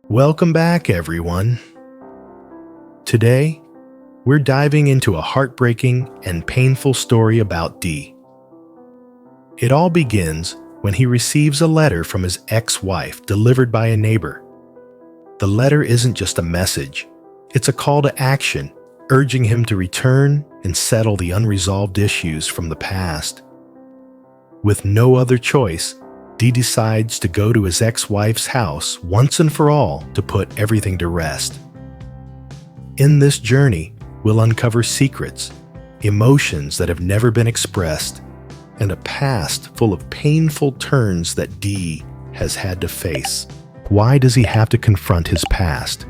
Welcome back, everyone. Today, we're diving into a heartbreaking and painful story about Dee. It all begins when he receives a letter from his ex-wife delivered by a neighbor. The letter isn't just a message, it's a call to action, urging him to return and settle the unresolved issues from the past. With no other choice, Dee decides to go to his ex-wife's house once and for all to put everything to rest. In this journey, we'll uncover secrets, emotions that have never been expressed, and a past full of painful turns that Dee has had to face. Why does he have to confront his past?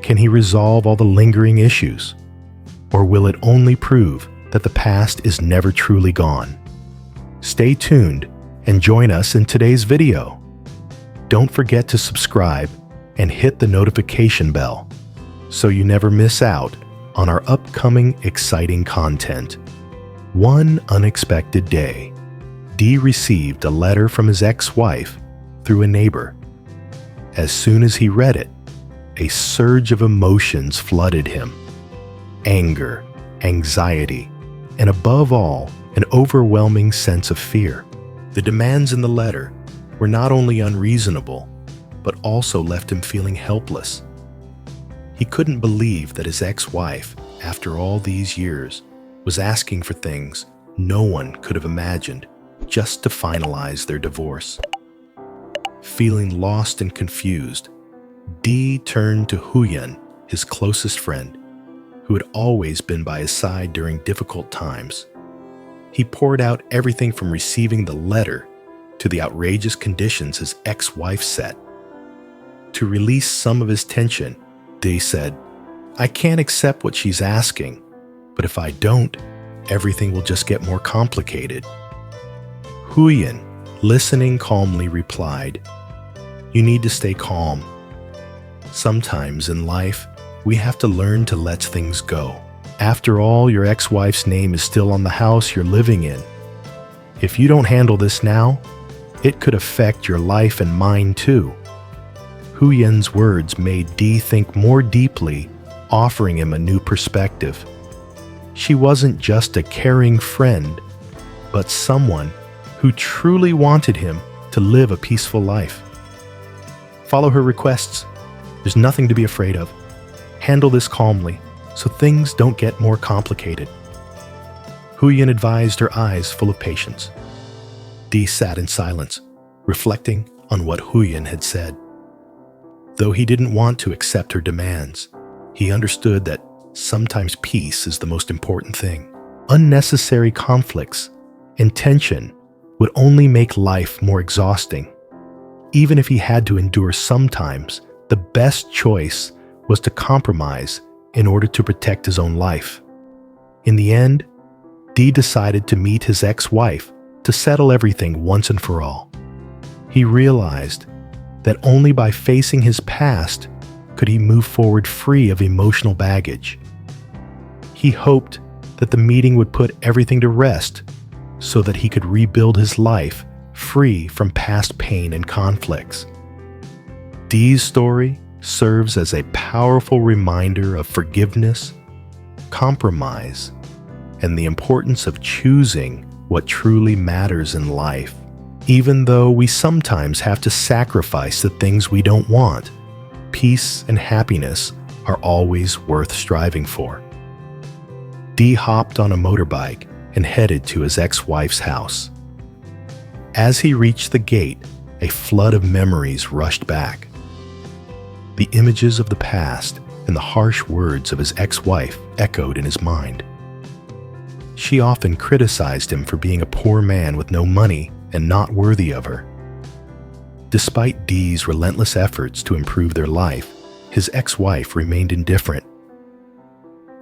Can he resolve all the lingering issues? Or will it only prove that the past is never truly gone? Stay tuned and join us in today's video. Don't forget to subscribe and hit the notification bell so you never miss out on our upcoming exciting content. One unexpected day, Dee received a letter from his ex-wife through a neighbor. As soon as he read it, a surge of emotions flooded him. Anger, anxiety, and above all, an overwhelming sense of fear. The demands in the letter were not only unreasonable, but also left him feeling helpless. He couldn't believe that his ex-wife, after all these years, was asking for things no one could have imagined just to finalize their divorce. Feeling lost and confused, Dee turned to Huyen, his closest friend, who had always been by his side during difficult times. He poured out everything from receiving the letter to the outrageous conditions his ex-wife set. To release some of his tension, Dee said, "I can't accept what she's asking, but if I don't, everything will just get more complicated." Huyen, listening calmly, replied, "You need to stay calm. Sometimes in life, we have to learn to let things go. After all, your ex-wife's name is still on the house you're living in. If you don't handle this now, it could affect your life and mine too." Huyen's words made Dee think more deeply, offering him a new perspective. She wasn't just a caring friend, but someone who truly wanted him to live a peaceful life. Follow her requests. There's nothing to be afraid of. Handle this calmly, so things don't get more complicated. Huyen advised, her eyes full of patience. Dee sat in silence, reflecting on what Huyen had said. Though he didn't want to accept her demands, he understood that sometimes peace is the most important thing. Unnecessary conflicts and tension would only make life more exhausting. Even if he had to endure sometimes, the best choice was to compromise in order to protect his own life. In the end, Dee decided to meet his ex-wife to settle everything once and for all. He realized that only by facing his past could he move forward free of emotional baggage. He hoped that the meeting would put everything to rest so that he could rebuild his life free from past pain and conflicts. Dee's story serves as a powerful reminder of forgiveness, compromise, and the importance of choosing what truly matters in life. Even though we sometimes have to sacrifice the things we don't want, peace and happiness are always worth striving for. Dee hopped on a motorbike and headed to his ex-wife's house. As he reached the gate, a flood of memories rushed back. The images of the past and the harsh words of his ex-wife echoed in his mind. She often criticized him for being a poor man with no money and not worthy of her. Despite Dee's relentless efforts to improve their life, his ex-wife remained indifferent.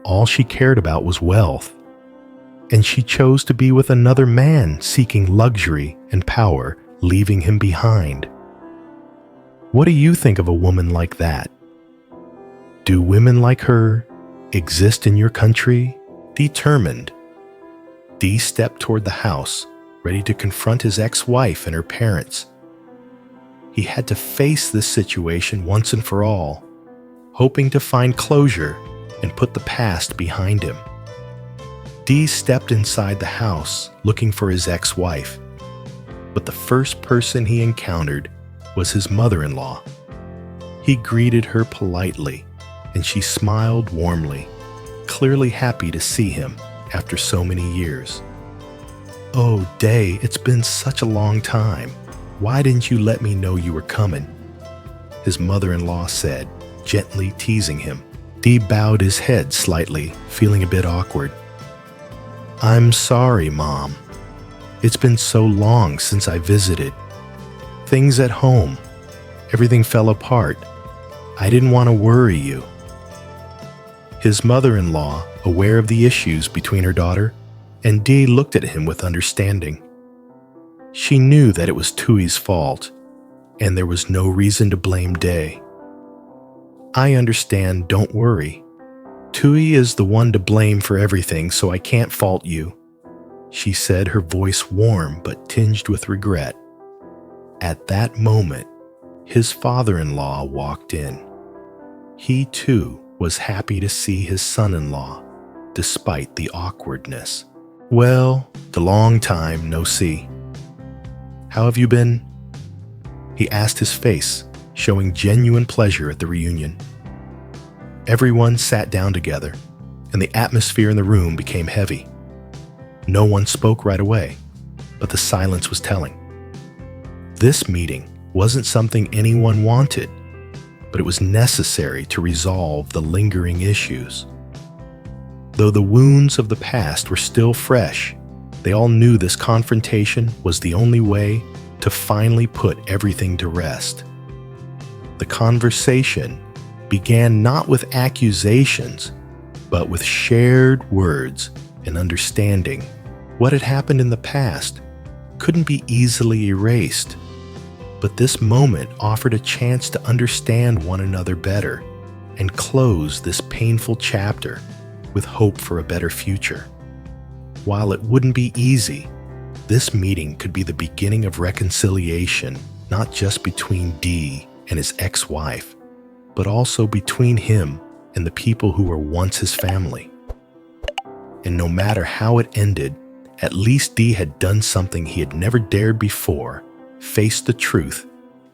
All she cared about was wealth, and she chose to be with another man seeking luxury and power, leaving him behind. What do you think of a woman like that? Do women like her exist in your country? Determined, Dee stepped toward the house, ready to confront his ex-wife and her parents. He had to face this situation once and for all, hoping to find closure and put the past behind him. Dee stepped inside the house looking for his ex-wife, but the first person he encountered was his mother-in-law. He greeted her politely, and she smiled warmly, clearly happy to see him after so many years. "Oh, Day, it's been such a long time. Why didn't you let me know you were coming?" his mother-in-law said, gently teasing him. Dee bowed his head slightly, feeling a bit awkward. "I'm sorry, Mom. It's been so long since I visited. Things at home. Everything fell apart. I didn't want to worry you." His mother-in-law, aware of the issues between her daughter, and Dee looked at him with understanding. She knew that it was Tui's fault, and there was no reason to blame Day. "I understand, don't worry. Tui is the one to blame for everything, so I can't fault you," she said, her voice warm but tinged with regret. At that moment, his father-in-law walked in. He too was happy to see his son-in-law, despite the awkwardness. "Well, the long time no see. How have you been?" he asked, his face showing genuine pleasure at the reunion. Everyone sat down together, and the atmosphere in the room became heavy. No one spoke right away, but the silence was telling. This meeting wasn't something anyone wanted, but it was necessary to resolve the lingering issues. Though the wounds of the past were still fresh, they all knew this confrontation was the only way to finally put everything to rest. The conversation began not with accusations, but with shared words and understanding. What had happened in the past couldn't be easily erased, but this moment offered a chance to understand one another better and close this painful chapter with hope for a better future. While it wouldn't be easy, this meeting could be the beginning of reconciliation, not just between Dee and his ex-wife, but also between him and the people who were once his family. And no matter how it ended, at least Dee had done something he had never dared before: face the truth,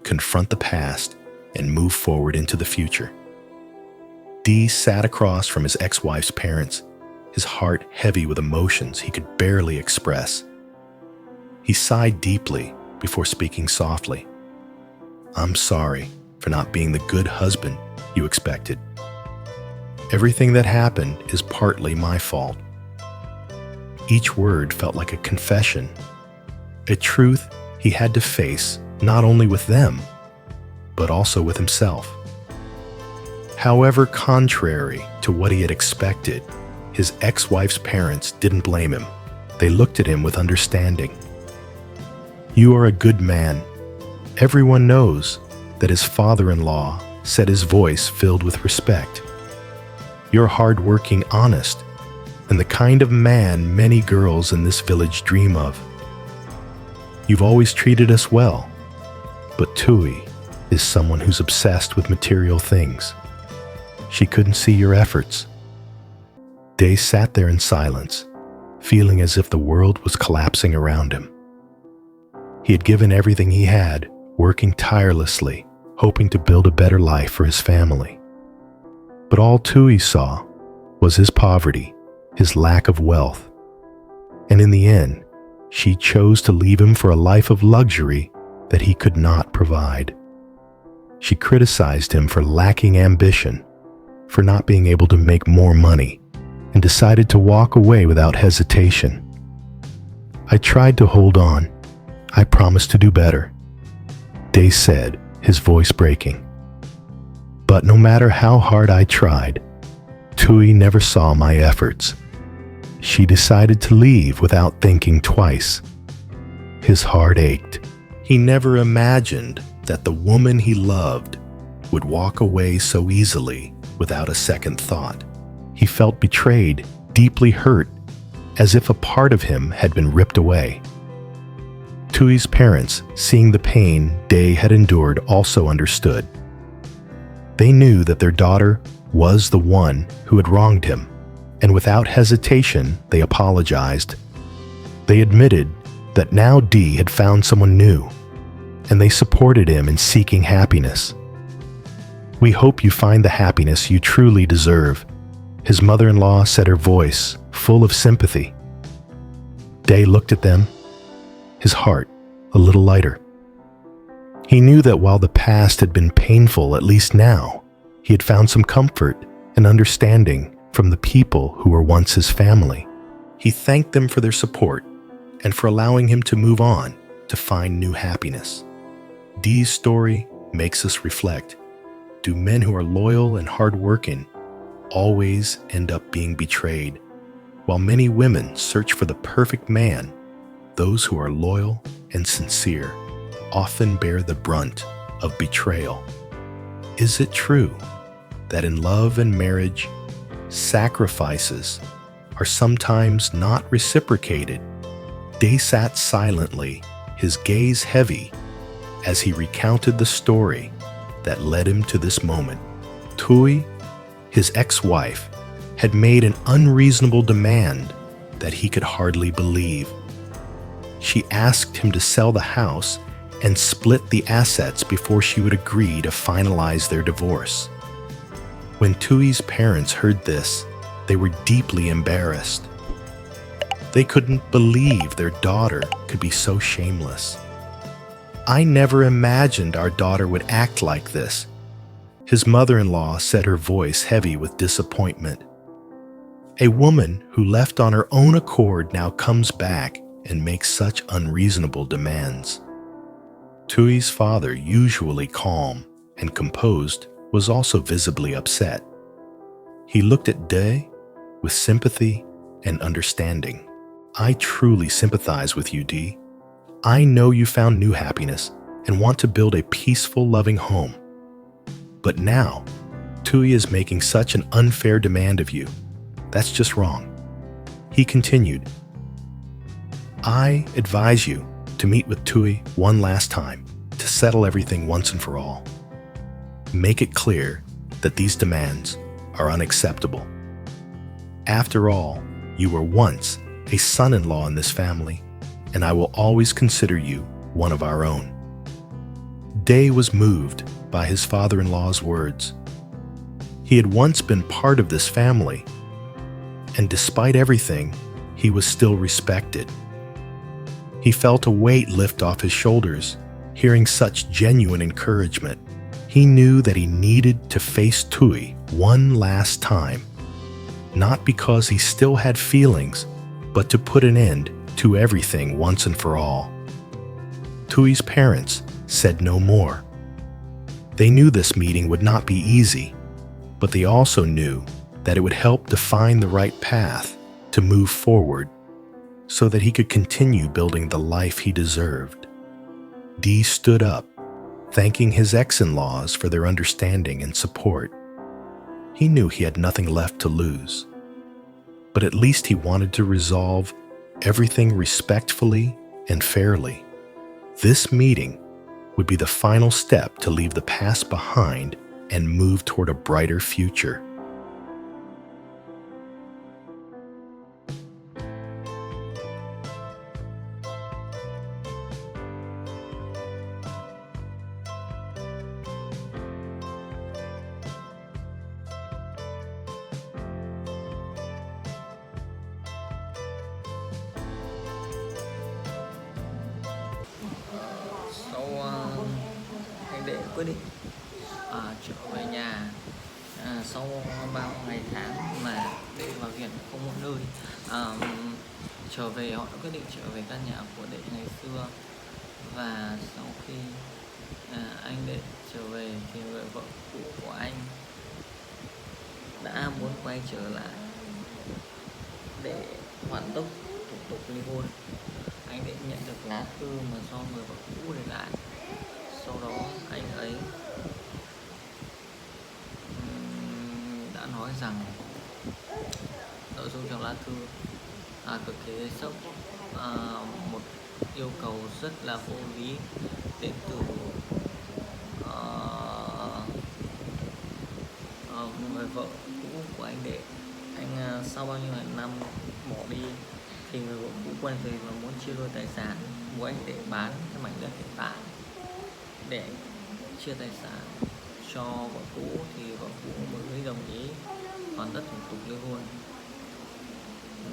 confront the past, and move forward into the future. Dee sat across from his ex-wife's parents, his heart heavy with emotions he could barely express. He sighed deeply before speaking softly. "I'm sorry for not being the good husband you expected. Everything that happened is partly my fault." Each word felt like a confession, a truth he had to face not only with them, but also with himself. However, contrary to what he had expected, his ex-wife's parents didn't blame him. They looked at him with understanding. "You are a good man." Everyone knows that his father-in-law said, his voice filled with respect. "You're hardworking, honest, and the kind of man many girls in this village dream of. You've always treated us well, but Tui is someone who's obsessed with material things. She couldn't see your efforts." Day sat there in silence, feeling as if the world was collapsing around him. He had given everything he had, working tirelessly, hoping to build a better life for his family. But all Tui saw was his poverty, his lack of wealth. And in the end, she chose to leave him for a life of luxury that he could not provide. She criticized him for lacking ambition, for not being able to make more money, and decided to walk away without hesitation. "I tried to hold on. I promised to do better," Day said, his voice breaking. "But no matter how hard I tried, Tui never saw my efforts. She decided to leave without thinking twice." His heart ached. He never imagined that the woman he loved would walk away so easily without a second thought. He felt betrayed, deeply hurt, as if a part of him had been ripped away. Tui's parents, seeing the pain Dae had endured, also understood. They knew that their daughter was the one who had wronged him, and without hesitation, they apologized. They admitted that now Dae had found someone new, and they supported him in seeking happiness. "We hope you find the happiness you truly deserve," his mother-in-law said, her voice full of sympathy. Dae looked at them, his heart a little lighter. He knew that while the past had been painful, at least now, he had found some comfort and understanding from the people who were once his family. He thanked them for their support and for allowing him to move on to find new happiness. Dee's story makes us reflect. Do men who are loyal and hardworking always end up being betrayed? While many women search for the perfect man, those who are loyal and sincere often bear the brunt of betrayal. Is it true that in love and marriage, sacrifices are sometimes not reciprocated? Dae sat silently, his gaze heavy, as he recounted the story that led him to this moment. Tui, his ex-wife, had made an unreasonable demand that he could hardly believe. She asked him to sell the house and split the assets before she would agree to finalize their divorce. When Tui's parents heard this, they were deeply embarrassed. They couldn't believe their daughter could be so shameless. "I never imagined our daughter would act like this," his mother-in-law said, her voice heavy with disappointment. "A woman who left on her own accord now comes back and makes such unreasonable demands." Tui's father, usually calm and composed, was also visibly upset. He looked at Dae with sympathy and understanding. "I truly sympathize with you, Dae. I know you found new happiness and want to build a peaceful, loving home. But now, Tui is making such an unfair demand of you. That's just wrong." He continued, "I advise you to meet with Tui one last time to settle everything once and for all. Make it clear that these demands are unacceptable. After all, you were once a son-in-law in this family, and I will always consider you one of our own." Dae was moved by his father-in-law's words. He had once been part of this family, and despite everything, he was still respected. He felt a weight lift off his shoulders, hearing such genuine encouragement. He knew that he needed to face Tui one last time, not because he still had feelings, but to put an end to everything once and for all. Tui's parents said no more. They knew this meeting would not be easy, but they also knew that it would help define the right path to move forward so that he could continue building the life he deserved. Dae stood up, thanking his ex-in-laws for their understanding and support. He knew he had nothing left to lose, but at least he wanted to resolve everything respectfully and fairly. This meeting would be the final step to leave the past behind and move toward a brighter future. Anh Đệ quyết định trở về nhà sau bao ngày tháng mà Đệ vào viện không một nơi. Trở về, họ đã quyết định trở về căn nhà của Đệ ngày xưa. Và sau khi anh Đệ trở về thì người vợ cũ của anh đã muốn quay trở lại để hoàn tất thủ tục ly hôn. Anh Đệ nhận được lá thư mà do người vợ cũ để lại. Sau đó anh ấy đã nói rằng nội dung trong lá thư cực kỳ gây sốc. Một yêu cầu rất là vô lý đến từ ờ, người vợ cũ của anh Đệ. Sau bao nhiêu năm bỏ đi thì người vợ cũ quay về và muốn chia đôi tài sản, buộc anh Đệ bán cái mảnh đất hiện tại để chia tài sản cho vợ cũ, thì vợ cũ mới đồng ý hoàn tất thủ tục ly hôn.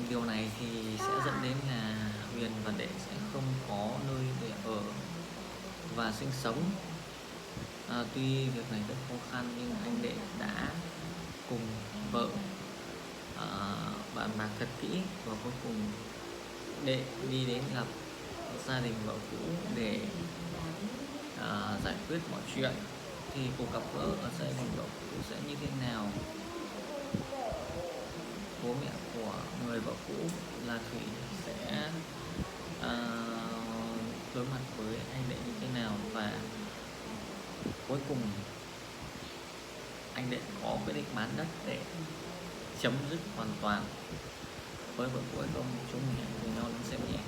Điều này thì sẽ dẫn đến là Huyền và Đệ sẽ không có nơi để ở và sinh sống. Tuy việc này rất khó khăn nhưng anh Đệ đã cùng vợ bàn bạc thật kỹ, và cuối cùng Đệ đi đến gặp gia đình vợ cũ để giải quyết mọi chuyện. Thì cuộc gặp gỡ ở gia đình vợ cũ sẽ như thế nào? Bố mẹ của người vợ cũ là Thủy sẽ đối mặt với anh Đệ như thế nào, và cuối cùng anh Đệ có quyết định bán đất để chấm dứt hoàn toàn với vợ cũ hay không? Chúng mình hãy cùng nhau lắng xem nhé.